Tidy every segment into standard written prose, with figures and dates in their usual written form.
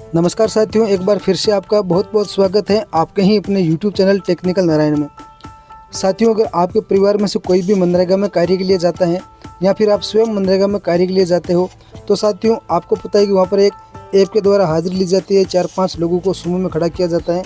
नमस्कार साथियों, एक बार फिर से आपका बहुत बहुत स्वागत है आपके ही अपने YouTube चैनल टेक्निकल नारायण में। साथियों, अगर आपके परिवार में से कोई भी मनरेगा में कार्य के लिए जाता है या फिर आप स्वयं मनरेगा में कार्य के लिए जाते हो, तो साथियों आपको पता है कि वहाँ पर एक ऐप के द्वारा हाजिरी ली जाती है। 4-5 लोगों को समूह में खड़ा किया जाता है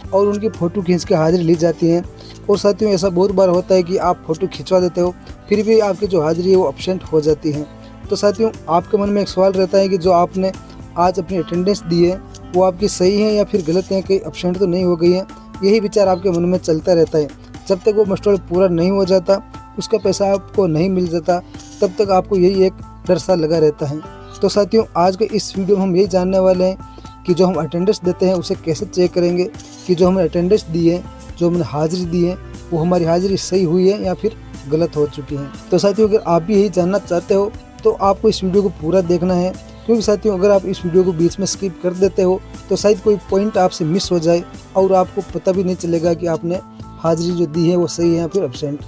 और उनकी फ़ोटो खींच के हाजिरी ली जाती है। और साथियों ऐसा बहुत बार होता है कि आप फ़ोटो खिंचवा देते हो, फिर भी आपकी जो हाजिरी है वो एब्सेंट हो जाती है। तो साथियों आपके मन में एक सवाल रहता है कि जो आपने आज अपनी अटेंडेंस दी है वो आपकी सही है या फिर गलत है, कहीं एब्सेंट तो नहीं हो गई है। यही विचार आपके मन में चलता रहता है। जब तक वो मस्टोल पूरा नहीं हो जाता, उसका पैसा आपको नहीं मिल जाता, तब तक आपको यही एक डर सा लगा रहता है। तो साथियों आज के इस वीडियो में हम यही जानने वाले हैं कि जो हम अटेंडेंस देते हैं उसे कैसे चेक करेंगे कि जो हमने अटेंडेंस दी है, जो हमने हाजिरी दी है, वो हमारी हाजिरी सही हुई है या फिर गलत हो चुकी है। तो साथियों अगर आप भी यही जानना चाहते हो तो आपको इस वीडियो को पूरा देखना है, क्योंकि साथियों अगर आप इस वीडियो को बीच में स्किप कर देते हो तो शायद कोई पॉइंट आपसे मिस हो जाए और आपको पता भी नहीं चलेगा कि आपने हाजिरी जो दी है वो सही है या फिर एब्सेंट।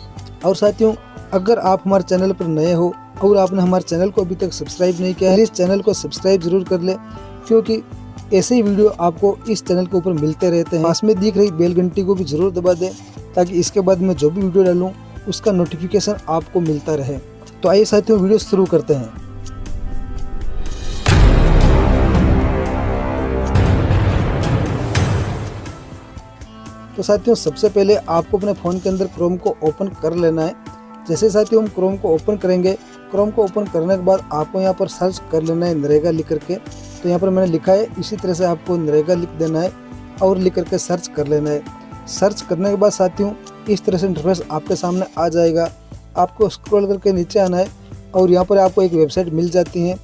और साथियों अगर आप हमारे चैनल पर नए हो और आपने हमारे चैनल को अभी तक सब्सक्राइब नहीं किया है, इस चैनल को सब्सक्राइब जरूर कर ले, क्योंकि ऐसे ही वीडियो आपको इस चैनल के ऊपर मिलते रहते हैं। पास में दिख रही बेल घंटी को भी जरूर दबा दें ताकि इसके बाद मैं जो भी वीडियो डालूँ उसका नोटिफिकेशन आपको मिलता रहे। तो आइए साथियों वीडियो शुरू करते हैं। तो साथियों सबसे पहले आपको अपने फ़ोन के अंदर क्रोम को ओपन कर लेना है। जैसे साथियों हम क्रोम को ओपन करेंगे, क्रोम को ओपन करने के बाद आपको यहाँ पर सर्च कर लेना है नरेगा लिख करके। तो यहाँ पर मैंने लिखा है, इसी तरह से आपको नरेगा लिख देना है और लिख करके सर्च कर लेना है। सर्च करने के बाद साथियों इस तरह से इंटरफेस आपके सामने आ जाएगा। आपको स्क्रॉल करके नीचे आना है और यहाँ पर आपको एक वेबसाइट मिल जाती है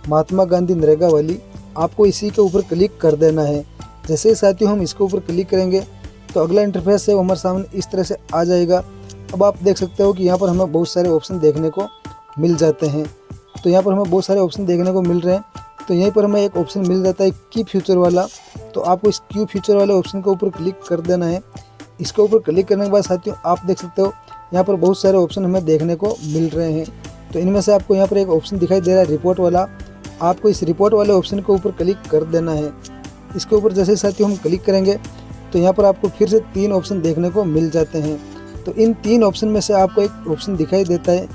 महात्मा गांधी नरेगा वाली। आपको इसी के ऊपर क्लिक कर देना है। जैसे ही साथियों हम इसके ऊपर क्लिक करेंगे तो अगला इंटरफेस है वो हमारे सामने इस तरह से आ जाएगा। अब आप देख सकते हो कि यहाँ पर हमें बहुत सारे ऑप्शन देखने को मिल जाते हैं। तो यहाँ पर हमें बहुत सारे ऑप्शन देखने को मिल रहे हैं। तो यहीं पर हमें एक ऑप्शन मिल जाता है की फ्यूचर वाला। तो आपको इस की फ्यूचर वाले ऑप्शन के ऊपर क्लिक कर देना है। इसके ऊपर क्लिक करने के बाद साथियों आप देख सकते हो यहाँ पर बहुत सारे ऑप्शन हमें देखने को मिल रहे हैं। तो इनमें से आपको यहाँ पर एक ऑप्शन दिखाई दे रहा है रिपोर्ट वाला। आपको इस रिपोर्ट वाले ऑप्शन के ऊपर क्लिक कर देना है। इसके ऊपर जैसे साथियों हम क्लिक करेंगे तो यहाँ पर आपको फिर से 3 ऑप्शन देखने को मिल जाते हैं। तो इन 3 ऑप्शन में से आपको एक ऑप्शन दिखाई देता है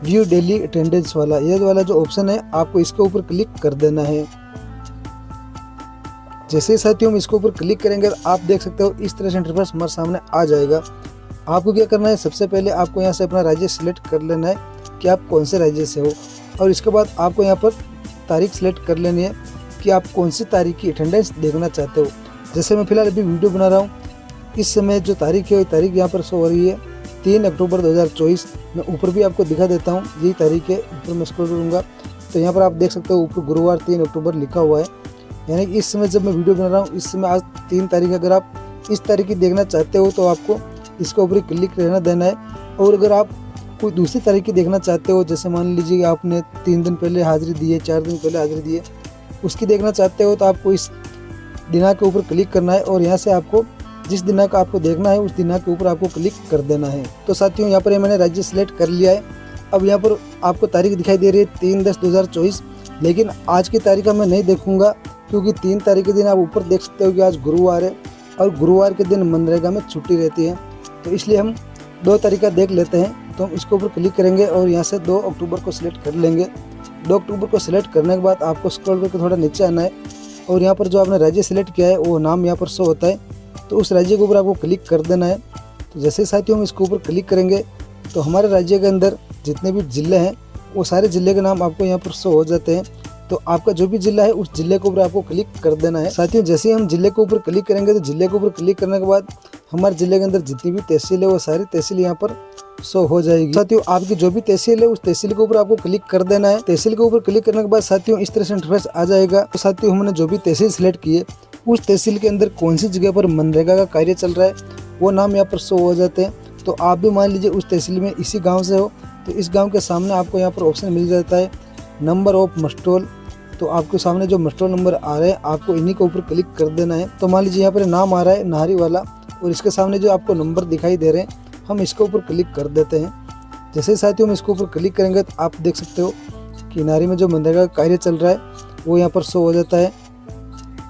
व्यू डेली अटेंडेंस वाला। ये वाला जो ऑप्शन है आपको इसके ऊपर क्लिक कर देना है। जैसे ही साथियों हम इसके ऊपर क्लिक करेंगे तो आप देख सकते हो इस तरह से इंटरफेस हमारे सामने आ जाएगा। आपको क्या करना है, सबसे पहले आपको यहाँ से अपना राज्य सिलेक्ट कर लेना है कि आप कौन से राज्य से हो, और इसके बाद आपको यहाँ पर तारीख सिलेक्ट कर लेनी है कि आप कौन सी तारीख की अटेंडेंस देखना चाहते हो। जैसे मैं फिलहाल अभी वीडियो बना रहा हूँ, इस समय जो तारीख है वो तारीख यहाँ पर शो हो रही है 3 अक्टूबर 2024। मैं ऊपर भी आपको दिखा देता हूँ, यही तारीख है। ऊपर मैं स्क्रॉल करूँगा तो यहाँ पर आप देख सकते हो ऊपर गुरुवार 3 अक्टूबर लिखा हुआ है। यानी कि इस समय जब मैं वीडियो बना रहा हूँ इस समय आज 3 तारीख। अगर आप इस तारीख की देखना चाहते हो तो आपको इसके ऊपर क्लिक रहना देना है। और अगर आप कोई दूसरी तारीख की देखना चाहते हो, जैसे मान लीजिए आपने 3 दिन पहले हाजिरी दी है, 4 दिन पहले हाजिरी दी है, उसकी देखना चाहते हो तो आपको इस दिनांक के ऊपर क्लिक करना है और यहाँ से आपको जिस दिनांक आपको देखना है उस दिनांक के ऊपर आपको क्लिक कर देना है। तो साथियों यहाँ पर मैंने राज्य सिलेक्ट कर लिया है। अब यहाँ पर आपको तारीख दिखाई दे रही है 3/10/2024, लेकिन आज की तारीख मैं नहीं देखूंगा क्योंकि 3 तारीख के दिन आप ऊपर देख सकते हो कि आज गुरुवार है और गुरुवार के दिन मनरेगा में छुट्टी रहती है। तो इसलिए हम 2 तारीख देख लेते हैं। तो हम इसके ऊपर क्लिक करेंगे और यहाँ से 2 अक्टूबर को सिलेक्ट कर लेंगे। 2 अक्टूबर को सिलेक्ट करने के बाद आपको स्क्रॉल करके थोड़ा नीचे आना है और यहाँ पर जो आपने राज्य सिलेक्ट किया है वो नाम यहाँ पर शो होता है। तो उस राज्य के ऊपर आपको क्लिक कर देना है। तो जैसे साथियों हम इसके ऊपर क्लिक करेंगे तो हमारे राज्य के अंदर जितने भी ज़िले हैं वो सारे ज़िले के नाम आपको यहाँ पर शो हो जाते हैं। तो आपका जो भी ज़िला है उस ज़िले के ऊपर आपको क्लिक कर देना है। साथियों जैसे ही हम ज़िले के ऊपर क्लिक करेंगे तो ज़िले के ऊपर क्लिक करने के बाद हमारे ज़िले के अंदर जितनी भी तहसील है वो सारी तहसील यहाँ पर शो हो जाएगी। साथियों आपकी जो भी तहसील है उस तहसील के ऊपर आपको क्लिक कर देना है। तहसील के ऊपर क्लिक करने के बाद साथियों इस तरह से इंटरफेस आ जाएगा। तो साथियों हमने जो भी तहसील सिलेक्ट की है उस तहसील के अंदर कौन सी जगह पर मनरेगा का कार्य चल रहा है वो नाम यहाँ पर शो हो जाते हैं। तो आप भी मान लीजिए उस तहसील में इसी गाँव से हो तो इस गाँव के सामने आपको यहाँ पर ऑप्शन मिल जाता है नंबर ऑफ मस्टोल। तो आपके सामने जो मस्टोल नंबर आ रहे हैं आपको इन्हीं के ऊपर क्लिक कर देना है। तो मान लीजिए यहाँ पर नाम आ रहा है नाहरी वाला और इसके सामने जो आपको नंबर दिखाई दे रहे हैं हम इसके ऊपर क्लिक कर देते हैं। जैसे साथियों हम इसके ऊपर क्लिक करेंगे तो आप देख सकते हो कि नाहरी में जो मनरेगा का कार्य चल रहा है वो यहाँ पर शो हो जाता है।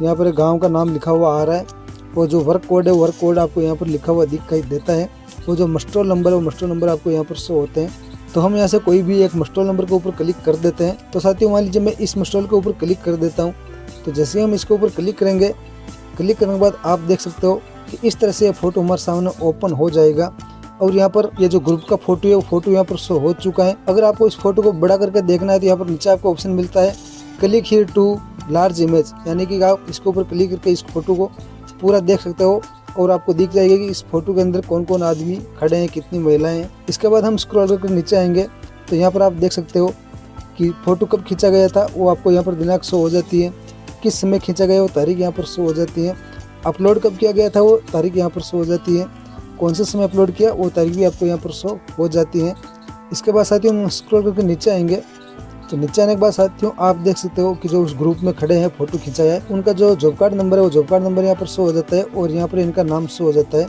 यहाँ पर गांव का नाम लिखा हुआ आ रहा है। वो जो वर्क कोड है, वर्क कोड आपको यहाँ पर लिखा हुआ दिखाई देता है। वो जो मस्टोल नंबर है, वो मस्टोल नंबर आपको यहाँ पर शो होते हैं। तो हम यहाँ से कोई भी एक मस्टोल नंबर के ऊपर क्लिक कर देते हैं। तो साथियों मान लीजिए मैं इस मस्टोल के ऊपर क्लिक कर देता हूँ। तो जैसे ही हम इसके ऊपर क्लिक करेंगे, क्लिक करने के बाद आप देख सकते हो कि इस तरह से ये फ़ोटो हमारे सामने ओपन हो जाएगा। और यहाँ पर ये जो ग्रुप का फ़ोटो है, वो फ़ोटो यहाँ पर शो हो चुका है। अगर आपको इस फोटो को बड़ा करके देखना है तो यहाँ पर नीचे आपको ऑप्शन मिलता है click here to large image, यानी कि आप इसके ऊपर क्लिक करके इस फोटो को पूरा देख सकते हो और आपको दिख जाएगा कि इस फोटो के अंदर कौन कौन आदमी खड़े हैं, कितनी महिलाएं हैं। इसके बाद हम स्क्रॉल करके नीचे आएंगे तो यहाँ पर आप देख सकते हो कि फ़ोटो कब खींचा गया था, वो आपको यहाँ पर दिनांक शो हो जाती है। किस समय खींचा गया वो तारीख यहाँ पर शो हो जाती है। अपलोड कब किया गया था वो तारीख यहाँ पर शो हो जाती है। कौन से समय अपलोड किया वो तारीख भी आपको यहाँ पर शो हो जाती है। इसके बाद साथियों हम स्क्रॉल करके नीचे आएंगे तो नीचे आने के बाद साथियों आप देख सकते हो कि जो उस ग्रुप में खड़े हैं, फ़ोटो खिंचाया है, उनका जो जॉब कार्ड नंबर है, वो जॉब कार्ड नंबर यहाँ पर शो हो जाता है और यहाँ पर इनका नाम शो हो जाता है।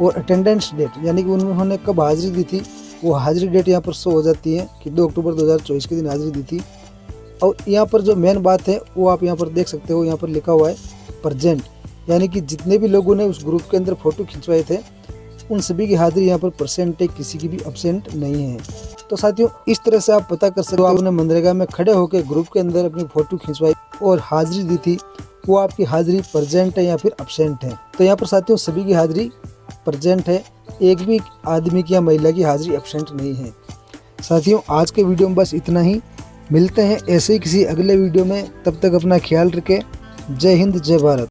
और अटेंडेंस डेट, यानी कि उन्होंने कब हाजिरी दी थी, वो हाजिरी डेट यहाँ पर शो हो जाती है कि 2 अक्टूबर 2024 के दिन हाजिरी दी थी। और यहाँ पर जो मेन बात है वो आप यहाँ पर देख सकते हो, यहाँ पर लिखा हुआ है प्रेजेंट, यानी कि जितने भी लोगों ने उस ग्रुप के अंदर फ़ोटो खिंचवाए थे उन सभी की हाजिरी यहाँ पर परसेंट है, किसी की भी एब्सेंट नहीं है। तो साथियों इस तरह से आप पता कर सकते हो आपने मनरेगा में खड़े होकर ग्रुप के अंदर अपनी फ़ोटो खिंचवाई और हाजिरी दी थी, वो आपकी हाजिरी प्रेजेंट है या फिर एब्सेंट है। तो यहाँ पर साथियों सभी की हाजिरी प्रेजेंट है, एक भी आदमी की या महिला की हाजिरी एब्सेंट नहीं है। साथियों आज के वीडियो में बस इतना ही, मिलते हैं ऐसे ही किसी अगले वीडियो में। तब तक अपना ख्याल रखें। जय हिंद, जय भारत।